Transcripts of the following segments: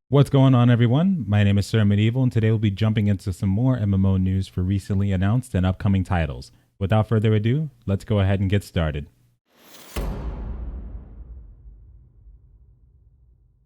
What's going on, everyone? My name is Sir Medieval, and today we'll be jumping into some more MMO news for recently announced and upcoming titles. Without further ado, let's go ahead and get started.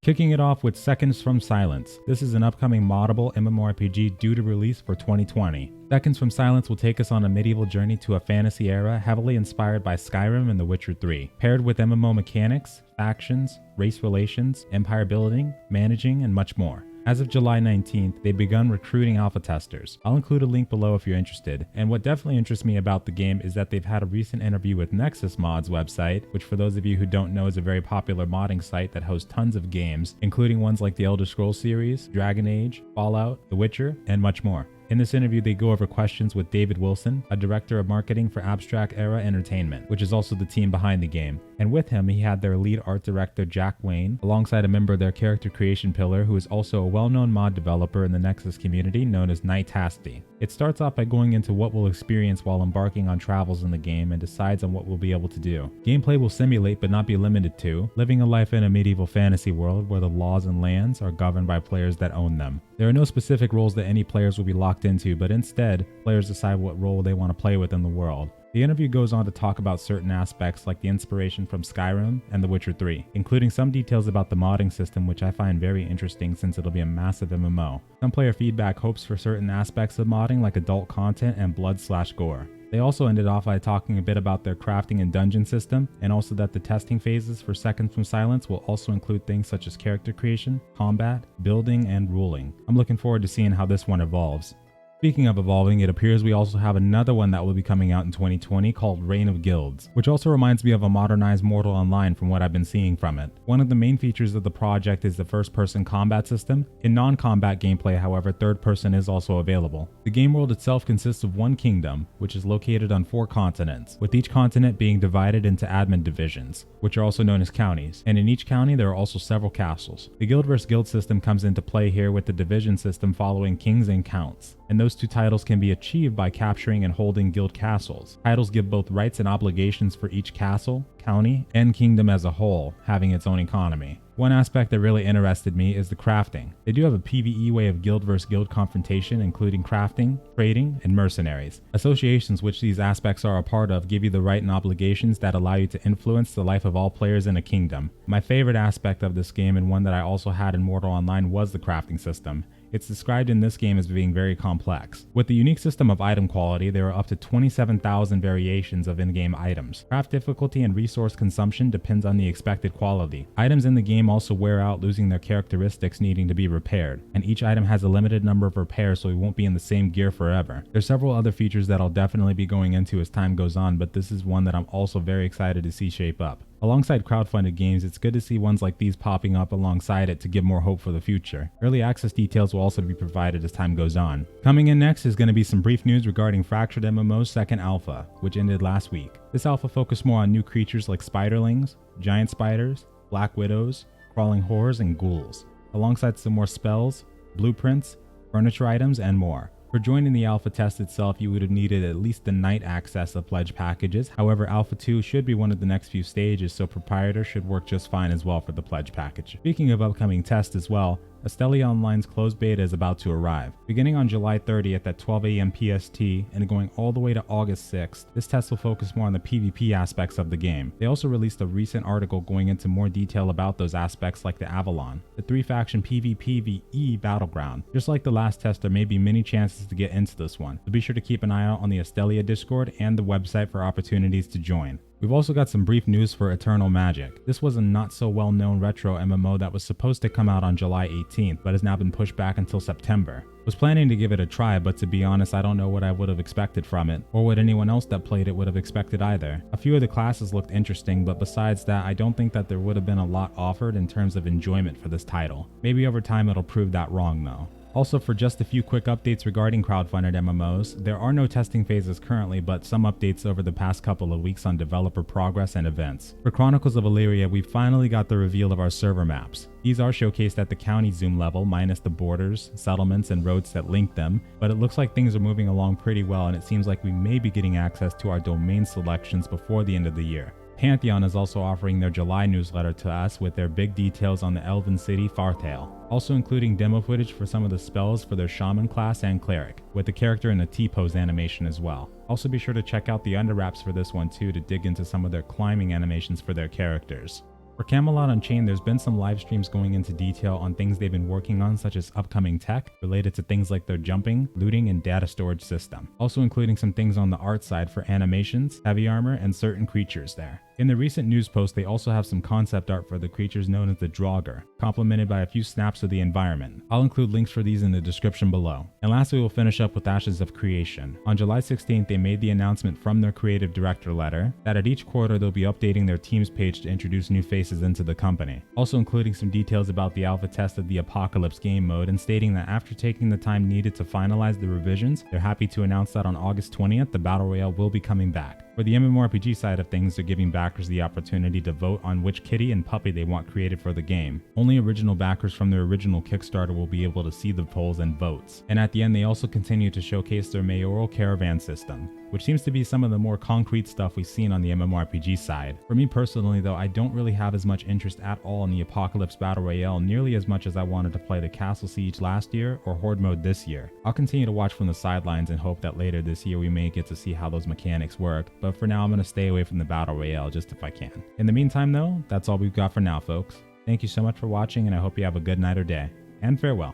Kicking it off with Seconds from Silence. This is an upcoming moddable MMORPG due to release for 2020. Seconds from Silence will take us on a medieval journey to a fantasy era heavily inspired by Skyrim and The Witcher 3, paired with MMO mechanics, factions, race relations, empire building, managing, and much more. As of July 19th, they've begun recruiting alpha testers. I'll include a link below if you're interested. And what definitely interests me about the game is that they've had a recent interview with Nexus Mods website, which for those of you who don't know is a very popular modding site that hosts tons of games, including ones like the Elder Scrolls series, Dragon Age, Fallout, The Witcher, and much more. In this interview, they go over questions with David Wilson, a director of marketing for Abstract Era Entertainment, which is also the team behind the game. And with him, he had their lead art director, Jack Wayne, alongside a member of their character creation pillar, who is also a well-known mod developer in the Nexus community known as Nightasty. It starts off by going into what we'll experience while embarking on travels in the game and decides on what we'll be able to do. Gameplay will simulate, but not be limited to, living a life in a medieval fantasy world where the laws and lands are governed by players that own them. There are no specific roles that any players will be locked into, but instead, players decide what role they want to play within the world. The interview goes on to talk about certain aspects like the inspiration from Skyrim and The Witcher 3, including some details about the modding system, which I find very interesting since it'll be a massive MMO. Some player feedback hopes for certain aspects of modding like adult content and blood/gore. They also ended off by talking a bit about their crafting and dungeon system, and also that the testing phases for Seconds from Silence will also include things such as character creation, combat, building, and ruling. I'm looking forward to seeing how this one evolves. Speaking of evolving, it appears we also have another one that will be coming out in 2020 called Reign of Guilds, which also reminds me of a modernized Mortal Online from what I've been seeing from it. One of the main features of the project is the first-person combat system. In non-combat gameplay, however, third person is also available. The game world itself consists of one kingdom, which is located on 4 continents, with each continent being divided into admin divisions, which are also known as counties, and in each county there are also several castles. The guild vs guild system comes into play here with the division system following kings and counts, and those 2 titles can be achieved by capturing and holding guild castles. Titles give both rights and obligations for each castle, county, and kingdom as a whole, having its own economy. One aspect that really interested me is the crafting. They do have a PvE way of guild vs guild confrontation, including crafting, trading, and mercenaries. Associations which these aspects are a part of give you the right and obligations that allow you to influence the life of all players in a kingdom. My favorite aspect of this game, and one that I also had in Mortal Online, was the crafting system. It's described in this game as being very complex. With the unique system of item quality, there are up to 27,000 variations of in-game items. Craft difficulty and resource consumption depends on the expected quality. Items in the game also wear out, losing their characteristics, needing to be repaired, and each item has a limited number of repairs, so we won't be in the same gear forever. There's several other features that I'll definitely be going into as time goes on, but this is one that I'm also very excited to see shape up. Alongside crowdfunded games, it's good to see ones like these popping up alongside it to give more hope for the future. Early access details will also be provided as time goes on. Coming in next is going to be some brief news regarding Fractured MMO's second alpha, which ended last week. This alpha focused more on new creatures like spiderlings, giant spiders, black widows, crawling horrors, and ghouls, alongside some more spells, blueprints, furniture items, and more. For joining the alpha test itself, you would have needed at least the night access of pledge packages. However, alpha 2 should be one of the next few stages, so proprietor should work just fine as well for the pledge package. Speaking of upcoming tests as well, Astelia Online's closed beta is about to arrive. Beginning on July 30th at 12 AM PST and going all the way to August 6th, this test will focus more on the PvP aspects of the game. They also released a recent article going into more detail about those aspects like the Avalon, the 3-faction PvPvE battleground. Just like the last test, there may be many chances to get into this one, so be sure to keep an eye out on the Astelia Discord and the website for opportunities to join. We've also got some brief news for Eternal Magic. This was a not so well known retro MMO that was supposed to come out on July 18th, but has now been pushed back until September. Was planning to give it a try, but to be honest, I don't know what I would have expected from it, or what anyone else that played it would have expected either. A few of the classes looked interesting, but besides that, I don't think that there would have been a lot offered in terms of enjoyment for this title. Maybe over time it'll prove that wrong though. Also, for just a few quick updates regarding crowdfunded MMOs, there are no testing phases currently, but some updates over the past couple of weeks on developer progress and events. For Chronicles of Illyria, we finally got the reveal of our server maps. These are showcased at the county zoom level, minus the borders, settlements, and roads that link them, but it looks like things are moving along pretty well, and it seems like we may be getting access to our domain selections before the end of the year. Pantheon is also offering their July newsletter to us with their big details on the Elven City Farthale, also including demo footage for some of the spells for their Shaman class and Cleric, with the character in a T-pose animation as well. Also be sure to check out the underwraps for this one too to dig into some of their climbing animations for their characters. For Camelot Unchained, there's been some live streams going into detail on things they've been working on, such as upcoming tech related to things like their jumping, looting, and data storage system. Also including some things on the art side for animations, heavy armor, and certain creatures there. In the recent news post, they also have some concept art for the creatures known as the Draugr, complemented by a few snaps of the environment. I'll include links for these in the description below. And lastly, we'll finish up with Ashes of Creation. On July 16th, they made the announcement from their creative director letter that at each quarter they'll be updating their team's page to introduce new faces into the company, also including some details about the alpha test of the Apocalypse game mode and stating that after taking the time needed to finalize the revisions, they're happy to announce that on August 20th, the Battle Royale will be coming back. For the MMORPG side of things, they're giving backers the opportunity to vote on which kitty and puppy they want created for the game. Only original backers from their original Kickstarter will be able to see the polls and votes. And at the end, they also continue to showcase their mayoral caravan system, which seems to be some of the more concrete stuff we've seen on the MMORPG side. For me personally though, I don't really have as much interest at all in the Apocalypse Battle Royale nearly as much as I wanted to play the Castle Siege last year or Horde mode this year. I'll continue to watch from the sidelines and hope that later this year we may get to see how those mechanics work, but for now I'm going to stay away from the Battle Royale just if I can. In the meantime though, that's all we've got for now folks. Thank you so much for watching and I hope you have a good night or day, and farewell.